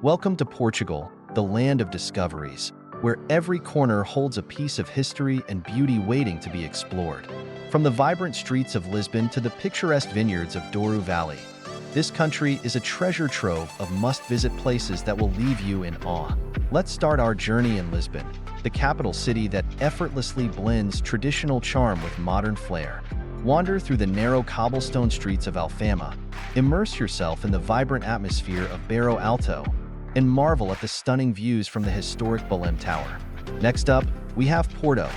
Welcome to Portugal, the land of discoveries, where every corner holds a piece of history and beauty waiting to be explored. From the vibrant streets of Lisbon to the picturesque vineyards of Douro Valley, this country is a treasure trove of must-visit places that will leave you in awe. Let's start our journey in Lisbon, the capital city that effortlessly blends traditional charm with modern flair. Wander through the narrow cobblestone streets of Alfama, immerse yourself in the vibrant atmosphere of Bairro Alto, and marvel at the stunning views from the historic Belém Tower. Next up, we have Porto,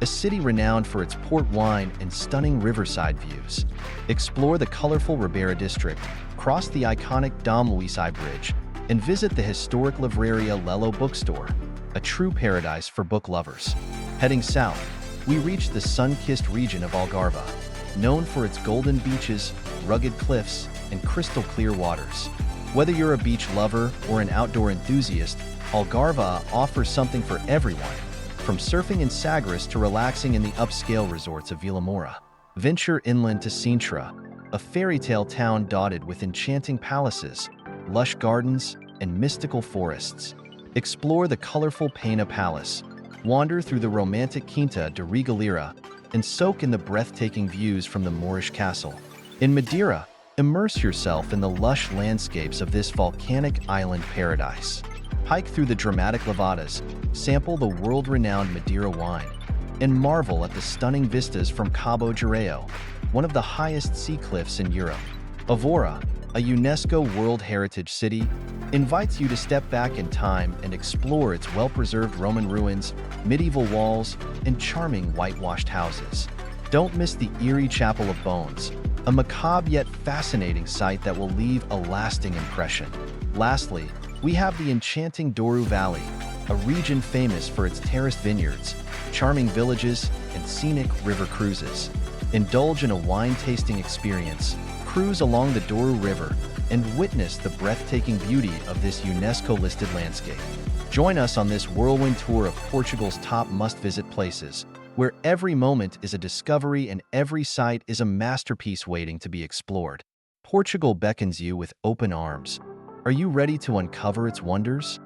a city renowned for its port wine and stunning riverside views. Explore the colorful Ribeira district, cross the iconic Dom Luís Bridge, and visit the historic Livraria Lelo bookstore, a true paradise for book lovers. Heading south, we reach the sun-kissed region of Algarve, known for its golden beaches, rugged cliffs, and crystal-clear waters. Whether you're a beach lover or an outdoor enthusiast, Algarve offers something for everyone, from surfing in Sagres to relaxing in the upscale resorts of Vila Moura. Venture inland to Sintra, a fairy tale town dotted with enchanting palaces, lush gardens, and mystical forests. Explore the colorful Pena Palace, wander through the romantic Quinta de Regalira, and soak in the breathtaking views from the Moorish castle. In Madeira, immerse yourself in the lush landscapes of this volcanic island paradise. Hike through the dramatic levadas, sample the world-renowned Madeira wine, and marvel at the stunning vistas from Cabo Gereo, one of the highest sea cliffs in Europe. Avora, a UNESCO World Heritage City, invites you to step back in time and explore its well-preserved Roman ruins, medieval walls, and charming whitewashed houses. Don't miss the eerie Chapel of Bones, a macabre yet fascinating sight that will leave a lasting impression. Lastly, we have the enchanting Douro Valley, a region famous for its terraced vineyards, charming villages, and scenic river cruises. Indulge in a wine-tasting experience, cruise along the Douro River, and witness the breathtaking beauty of this UNESCO-listed landscape. Join us on this whirlwind tour of Portugal's top must-visit places, where every moment is a discovery and every site is a masterpiece waiting to be explored. Portugal beckons you with open arms. Are you ready to uncover its wonders?